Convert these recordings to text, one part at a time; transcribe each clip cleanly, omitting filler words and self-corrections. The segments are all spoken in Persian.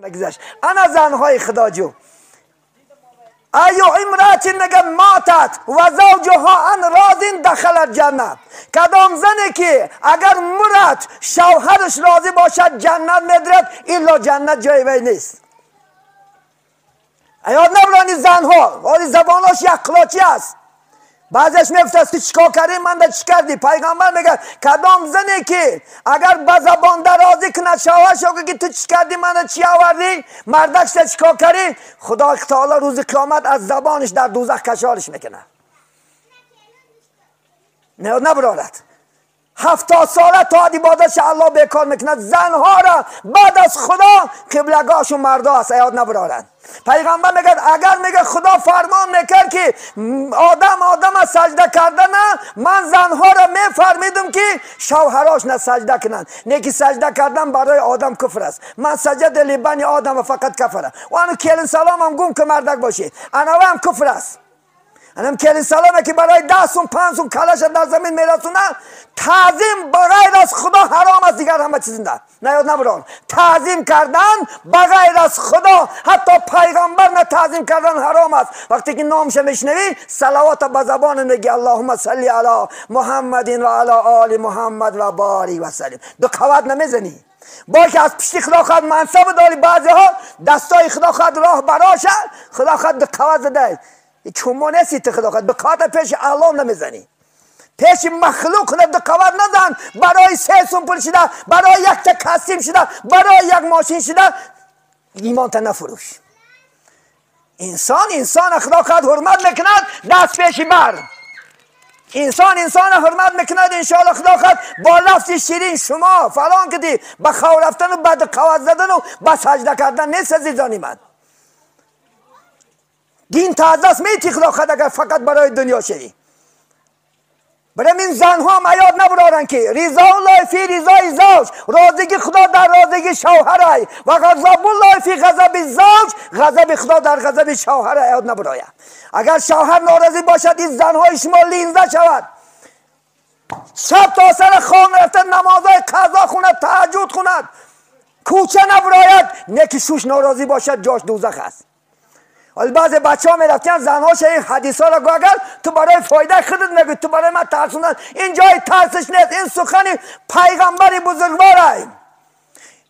نگذشت. انا زنهای خدا جو ایو امرأت نگه ماتت و زوجها ان راضین دخلت جنت. کدام زنی که اگر مرد شوهرش راضی باشد جنت ندارد، الا جنت جای وی نیست. یاد نبرانی زنها ولی زباناش یک قلاچی است. بعضیش میفته تو چیکار کردی من ده چی کردی. پیغمبر میگه کدام زنی که اگر به زبان درازی کنه شوهرش که تو چی کردی من چی آوردی، مردکش ده چیکار کردی، خدا تعالی روز قیامت از زبانش در دوزخ کشارش میکنه. نه نبرارد 70 ساله تا عبادتش الله بیکار میکند. زنها را بعد از خدا قبلگاهشون مردا است. یاد نبرارد. پیغمبر میگه اگر میگه خدا فرمان میکرد که آدم سجده کردن، من زنها را میفرمیدم که شوهراش نه سجده کنن. نه که سجده کردن برای آدم کفر است. من سجده لبنی آدم فقط کفره. و انو کلین سلام هم گم که مردک باشه انو هم کفر است. انم کلین سلامه که برای 10 سون 5 سون کلش در زمین میرسونه، تعظیم بغیر از خدا حرام است. دیگر همه چیز نه یاد نبران. تعظیم کردن بغیر از خدا، حتی پیغمبر نه تعظیم کردن حرام است. وقتی که نامش میشنوی صلوات به زبان میگی اللهم صلی علی محمد و علی آل محمد و بارک و سلم. دو قوت نمیزنی. با که از پشت خدا خواهد منصب داری، بعضی ها دستای خدا خواهد راه براشه، خدا خواهد دو قوت زده. چون نیستی تو خدا خواهد بکات پیش الله نمیزنی، پیش مخلوق خدا قوت نزن. برای 3 سون پول شده، برای یک تا کسیم شده، برای یک ماشین شده، ایمان تا نفروش. انسان خدا خواهد حرمت میکند دست پیش بر. انسان حرمت میکند انشاءالله خدا خواهد با لفظ شیرین شما فلان کدی به خو رفتن و بعد قوت زدن و به سجده کردن نیست عزیزانی من. دین تازه است میتی خدا خواهد اگر فقط برای دنیا شدی. برای این زنها هم یاد نبرارن که رضا الله فی رضای زوج، راضی خدا در راضی شوهر و غضب الله فی غضب زوج، غضب خدا در غضب شوهر. یاد نبراید اگر شوهر ناراضی باشد این زنهای شما لینزه شود، شب تا سر خانه رفتن نمازهای قضا خوند، تهجد خوند، کوچه نبراید. نه که شوش ناراضی باشد جاش دوزخ است. ولی بعض بچه ها می رفتن زنهاش این حدیث ها را گو اگر تو برای فایده خودت میگوی، تو برای من ترسوندن، این جای ترسش نیست. این سخن پیغمبر بزرگواره،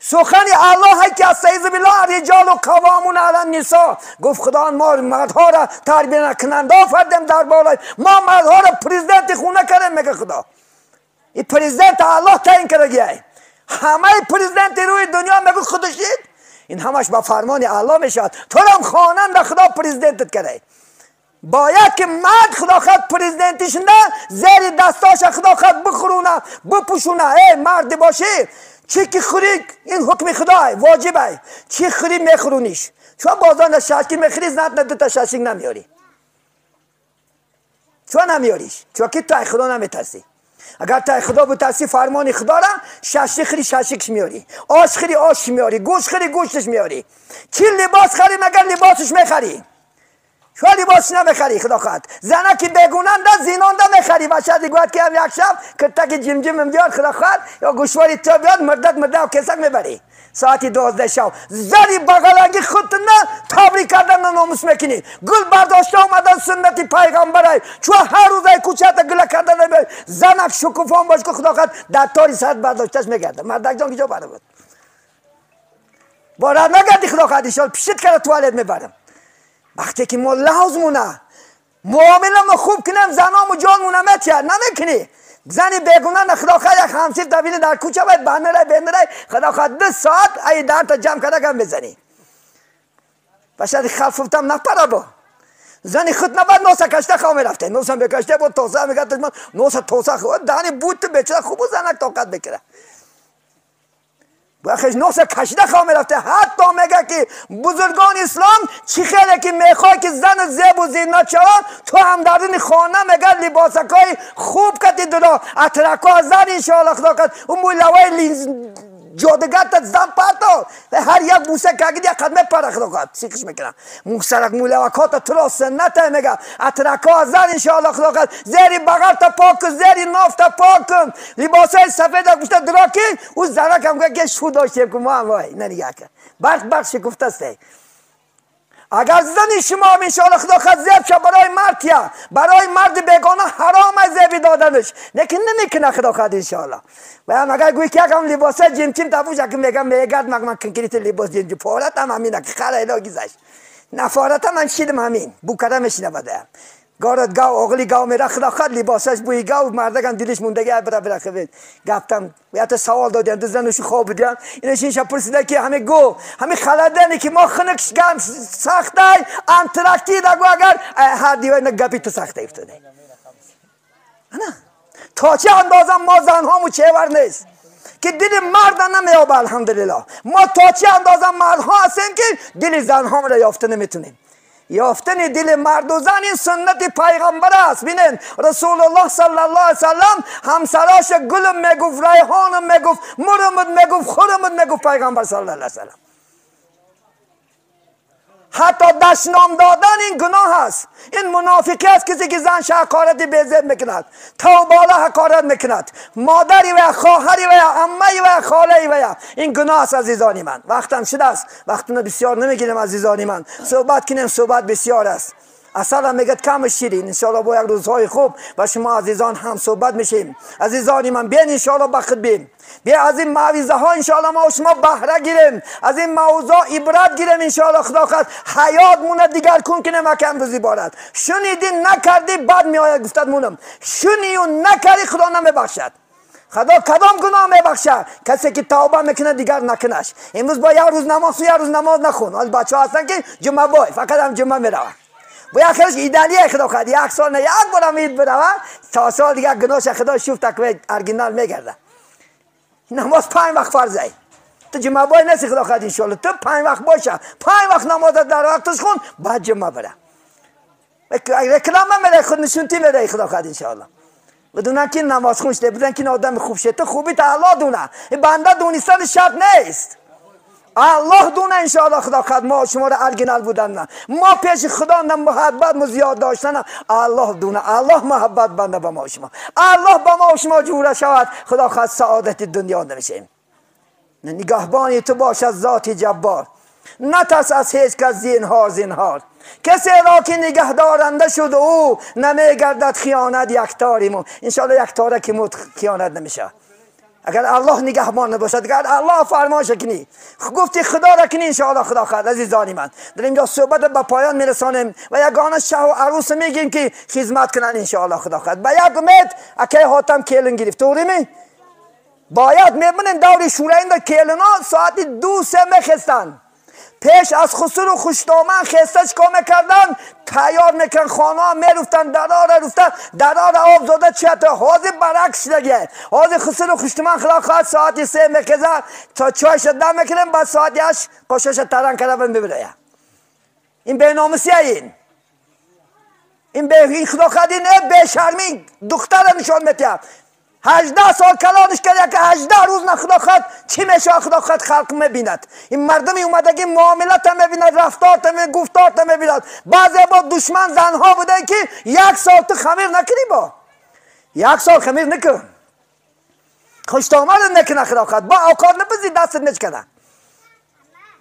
سخن الله که از سیز بالله رجال و قوامون علی النساء. گفت خدا ما مردها را تربیه نکنند آفردیم در بالای ما مردها را پرزیدنت خونه کردیم. میگه خدا این پرزیدنت الله تعیین کرده. همه پرزیدنت روی دنیا میگه خودشید، این همش با فرمان الله میشد. تو هم خوانند خدا پرزیدنتت کرده. باید که مرد خدا خواهد پرزیدنتش نه زیر دستاش خدا خواهد بخورونه بپوشونه. ای مرد باشی چی که خوری این حکم خداه واجبه، چی خوری میخورونیش. چون بازان شاشکی میخوری زنت نه 2 تا شاشک نمیاری. چون نمیاریش؟ چون که تو خدا نمیترسی. اگر تا خدا بترسی فرمان خدا را، شاشی خری شاشکش میاری، آش خری آش میاری، گوشت خری گوشتش میاری. چی لباس خری مگر لباسش میخری؟ شو لباسش نمیخری خدا خواهد. زنه که بگوننده زینانده میخری. باشد گوید که هم یک شب کرتک جمجم بیاد خدا خواهد یا گوشواری تو بیاد مردد و کسک میبری. ساعتی 12 شب زنی بغلنگی خودت نه تبریک کردن ناموس میکنی. گل برداشته اومدن سنتی پیغمبره، چون هر روز ای کوچت گل کردن زنک شکوفان باش که خدا خواهد در تاری ساعت برداشتش میگرده. مردک جان که جا بره بود بارد نگردی خدا خواهد ایشان پیشت کرده توالت میبرم. وقتی که ما لحظمونه معامله ما خوب کنیم زنامو جانمونه میتید نمیکنی. زنی بگونن خدا خواهد یک همسیر دویده در کوچه باید بندره خدا خواهد 2 ساعت ای در تا جمع کرده کم بزنی. باشد خلفتم نپره با زنی خود نباید نوسه کشته خواه میرفته. نوسه بکشته بود توسه میگه نوسه توسه خواه دانی بود تو بچه خوب و زنک طاقت بکره. بخش نوسه کشته خواه میرفته. حتی میگه که بزرگان اسلام چی خیلی که میخوای که زن زیب و زینت شود تو هم در این خانه میگه لباسکای خوب کتی دلا اترکا زن انشاءالله خدا کد اون مولوی جادوگر تا زن پرتو هر یک بوسه که یک قدمه پر خدا خواهد سیکش میکنم موسرک مولوکات تو را سنت میگم اترکا زن انشاءالله خدا خواهد زیری بغل تا پاک کن زیری ناف تا پاک کن لباس های سفید ها گوشت دراکی او زنک هم که شو داشته کن ما هم وای ننگه کن برق شکفته سته اگر زن شما هم انشاءالله خدا خواهد زیب شد برای مرد یا برای مرد بیگانه حرام از زیبی دادنش لیکن نمیکنه خدا خواهد انشاءالله و هم اگر گوی که هم لباس جیم چیم تفوش اکن میگم میگرد من کنکریت لباس جیم جیم فارت هم همینه که خیلی ایلاگی زشت نفارت هم من شیدم همین بوکره میشینه بده گارد گاو اغلی گاو میره خدا خواهد لباسش بوی گاو مردگم دلش موندگه برا خبید گفتم ویت سوال دادیم دو زنشو خواب بودیم اینش این شب پرسیده که همه گو همه خلدنی که ما خنکش گم سخته انترکتی دگو اگر هر دیوه نگپی تو سخته افتاده تا چه اندازه ما زن همو چهور نیست که دل مرد نمیاب الحمدلله ما تا چه اندازه مرد ها هستیم که دل زن هم را یافته نمیتونیم یافتن دل مرد و زن این سنت پیغمبر است بینین رسول الله صلی الله علیه وسلم همسراش گلم میگفت ریحانم میگفت مرمد میگفت خورمد میگفت پیغمبر صلی الله علیه وسلم حتی دشنام دادن این گناه است این منافقی است کسی که زنش حقارت بیزید میکند تا بالا حقارت میکند مادری و خواهری و عمه و خاله و این گناه است عزیزانی من وقتم شده است وقتونه بسیار نمیگیرم عزیزانی من صحبت کنیم صحبت بسیار است اصلا میگد کم شیرین انشاءالله با یک روزهای خوب و شما عزیزان هم صحبت میشیم عزیزانی من بیاین انشاءالله بخت بیم بیا از این معویزه ها انشاءالله ما و شما بهره گیریم از این موضوع عبرت گیریم انشاءالله خدا خواهد حیات مونه دیگر کن که نمکم روزی بارد شنیدی نکردی بد میآید گفتد مونم شنی و نکردی خدا نمیبخشد خدا کدام گناه میبخشه کسی که توبه میکنه دیگر نکنش امروز با یک روز نماز و یک روز نماز نخون حال بچه ها هستن که جمعه بای فقط هم جمعه میرون و یک خیلیش ایدالیه خدا خواهد یک سال نه یک بارم اید بروه تا سال دیگه گناهش خدا شوف تکوه ارگینال میگرده نماز 5 وقت فرضه تو جمعه بای نسی خدا خواهد انشاءالله تو 5 وقت باشه 5 وقت نماز در وقتش خون بعد جمعه بره رکلام هم میره خود نشونتی میره خدا خواهد انشاءالله بدونن که نماز خونش ده بدونن که آدم خوب شه تو خوبی تا الله دونه بنده دونستن شرط نیست الله دونه انشاءالله خدا خواهد ما شما را ارگینال بودن نه ما پیش خدا نه محبت ما زیاد داشتن نه الله دونه الله محبت بنده به ما شما الله با ما شما جوره شود خدا خواهد سعادت دنیا نمیشیم نگهبانی تو باش از ذات جبار نترس از هیچ کس زینهار کسی را که نگه دارنده شد او نمیگردد خیانت یکتاریمون انشاءالله یکتاره که مود خیانت نمیشه اگر الله نگهبان نباشد اگر الله فرمایش کنی گفتی خدا را کنی انشاءالله خدا خواهد عزیزانی من در اینجا صحبت به پایان میرسانیم و یگانه شه و عروس میگیم که خدمت کنن انشاءالله خدا خواهد به یک امید اکی حاتم کیلن گرفت توریمی باید میبینین دور شورای در کیلنا ساعت 2-3 میخستن پیش از خسر و خوشدامن خسته چکا میکردن تیار میکردن خانه ها میرفتن درار آب زاده چطور حاضر برعکس شدگه حاضر خسر و خوشدامن خدا خواهد ساعت 3 میخزن تا چای شده میکنن بعد ساعت 8 قاشش ترن کرده ببره این بیناموسی این به خدا خواهد این به شرمی دختر نشان میتیم 18 سال کلانش کرده که 18 روز نه خدا خواهد چی میشه خدا خواهد خلق میبیند این مردمی اومدگی معاملت هم میبیند رفتار هم گفتار هم میبیند بعضی با دشمن زنها بودن که 1 سال تو خمیر نکنی با 1 سال خمیر نکن خوشتامر نکنه خدا خواهد با اوقات نپذی دستت نچکنه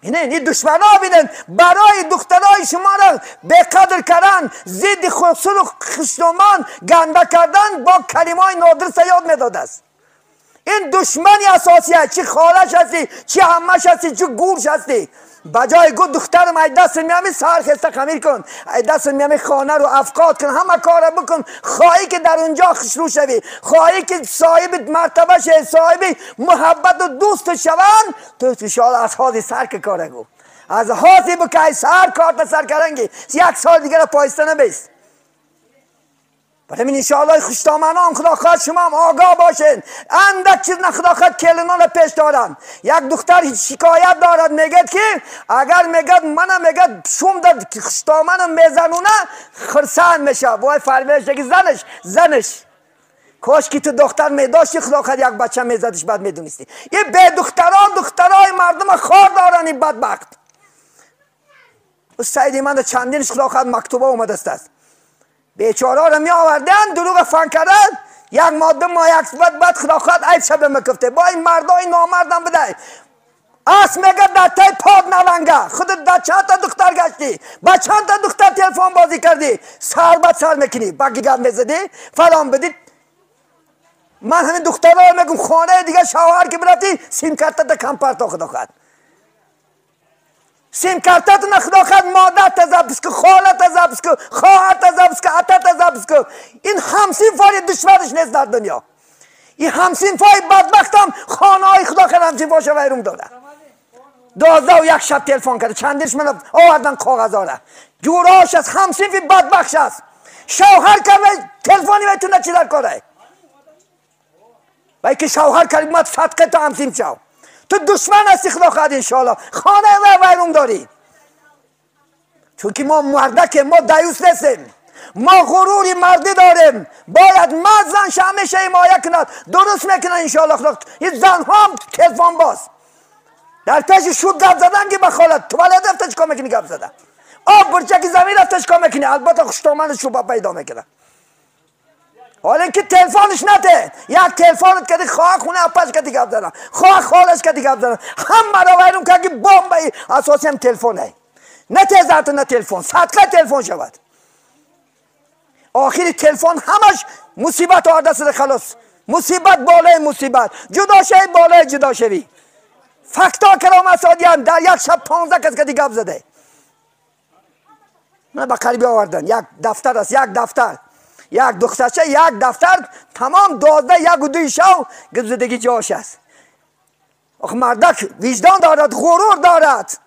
این دشمن ها بینن برای دخترای شما را بقدر کردن ضد خسر و خوشتومان گنده کردن با کلمه های نادر یاد میداد است این دشمنی اساسی است چی خالش هستی چی عمش هستی چی گورش هستی بجای گفت دخترم ای دست میامی سر خسته خمیر کن ای دست میامی خانه رو افقاد کن همه کار بکن خواهی که در اونجا خشرو شوی خواهی که صاحب مرتبه شوی صاحب محبت و دوست شوند تو شاید از حاضی سر که کاره گو از حاضی بکای سر کار تا سر کرنگی 1 سال دیگر پایسته نبیست برای من انشاءالله خوشتامنان خدا خواهد شما هم آگاه باشین اندک چیز نه خدا خواهد کلنان پیش دارن یک دختر شکایت دارد میگد که اگر میگد منم میگد شوم در خوشتامنم میزنونه خرسان میشه وای فرمیشه که زنش کاش که تو دختر میداشتی خدا خد یک بچه میزدش بعد میدونستی. این به دخترای مردم خار دارن این بدبخت. سعیدی من چندینش خدا خد مکتوبه اومده است. بیچاره را می آوردن دروغ فن کردن، یک ماده ما یک بعد خدا خد عیب شبه مکفته با این مردای نامردم بده. اس میگه در تای پاد نلنگه خودت در چند تا دختر گشتی، با چند تا دختر تلفن بازی کردی، سر بد سر میکنی بگی گرد میزدی فلان بدید. من همین دخترها میگم خانه دیگه شوهر که برفتی سیم کارت کم پرتا خدا خد، سیم کارتت نه خدا خد مادر تزبس که خاله تزبس که خواهر تزبس که عطا تزبس که این همسین فای دشمنش نیست در دنیا. این همسین فای بدبختم خانه های خدا خد همسین فاش ویروم داده. 12 و یک شب تلفن کرده چندش من آوردن کاغذا را جوراش است همسین فی بدبخش است. شوهر کرده تلفنی میتونه چی در کاره وای که شوهر کرد مت صدقه تو همسین شو تو دشمن هستی خدا خواهد انشاءالله خانه و ویروم داری. چون که ما مردکه ما دیوس نیستیم، ما غروری مردی داریم، باید مرد زنش همیشه حمایه کند درست میکنن انشاءالله خدا. این زن هم تلفن باز در پیش شود گپ زدن که بخالت توالت رفته چکا میکنی گپ زدن، آب برچکی زمین رفته چکا میکنی، البته خوشتومن شوبا پیدا میکنه. حالا اینکه تلفنش نده یک تلفنت کردی خواه خونه اپش کردی گپ زدن، خواه خالش کردی گپ زدن، همه را ویرون که بمب اساسی هم تلفنه نه تیزرت نه تلفن صدقه تلفن شود. آخری تلفن همش مصیبت آرده سر خلاص، مصیبت بالای مصیبت، جدا شوی بالای جدا شوی. فکتا کرام اسادیان در یک شب 15 کس کردی گپ زده. من با قریبی آوردن یک دفتر است، یک دفتر یک دخترچه یک دفتر تمام 12 یک و 2 شو گپ زدگی جاش است. آخه مردک وجدان دارد غرور دارد،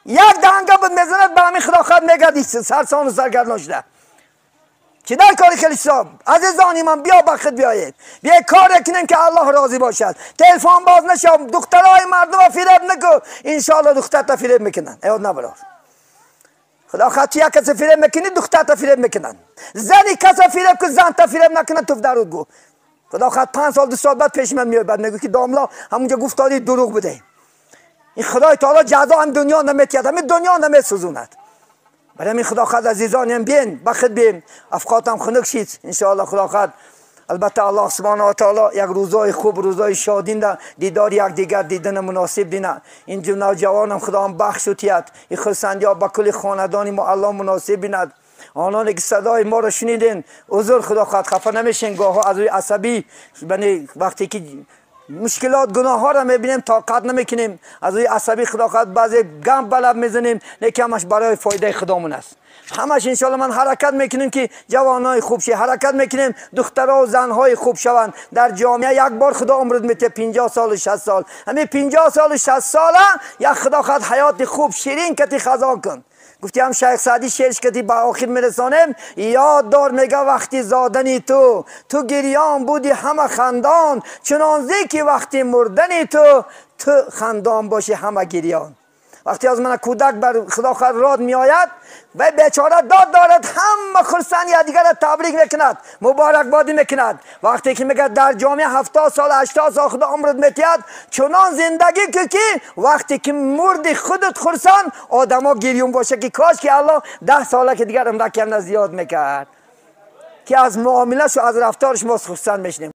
یک دنگه بود میزند به همین خدا خود میگردی سرسان و سرگردان شده. چی در کاری کلیسا عزیزانی من بیا بخت بیایید بیا کار کنیم که الله راضی باشد. تلفن باز نشم دخترای مردم فریب نکن انشاءالله دختر تا فریب میکنن ایاد نبرار خدا خاطی یک کسی فریب میکنی دختر تا فریب میکنن، زنی کسی فریب که زن تا فریب نکنن تو درود گو خدا خاط 5 سال 2 سال بعد پیش من میاد بعد نگو که داملا همونجا گفتاری دروغ بده. این خدای تعالی جزا هم دنیا نمیتید همین دنیا نمیسوزوند. برای همین خدا خواهد عزیزانیم بین بخت بیم افقاتم خنک شید انشاءالله خدا خواهد. البته الله سبحانه و تعالی یک روزای خوب روزای شادین ده دیدار یک دیگر دیدن مناسب دینه. این نوجوانم خدا هم بخش شدید این خرسندی ها با کل خاندانی ما الله مناسب بیند. آنانی که صدای ما را شنیدین عذر خدا خواهد خفه نمیشین گاه ها از روی عصبی وقتی که مشکلات گناه ها را میبینیم طاقت نمیکنیم از روی عصبی خدا خواهد بعضی گم بلب میزنیم لیکن همش برای فایده خدامون است. همش انشاءالله من حرکت میکنیم که جوانای خوب شه، حرکت میکنیم دخترها و زنهای خوب شوند در جامعه. یک بار خدا عمرت میته 50 سال و 60 سال، همین 50 سال و 60 ساله یک خدا خواهد حیات خوب شیرین کتی خزان کن. گفتی هم شیخ سعدی شعرش کتی با آخر میرسانم یاد دار میگه وقتی زادنی تو گریان بودی همه خندان چنانزی که وقتی مردنی تو خندان باشی همه گریان. وقتی از من کودک بر خدا خواهد راد می آید و بیچاره داد دارد همه خرسندی دیگر را تبریک میکند مبارکبادی میکند. وقتی که میگه در جامعه 70 سال 80 سال خدا عمرت میتید چنان زندگی که وقتی که مرد خودت خرسان آدما گریون باشه که کاش که الله 10 ساله که دیگر عمر کنه زیاد میکرد که از معاملش و از رفتارش ما خرسند میشنیم.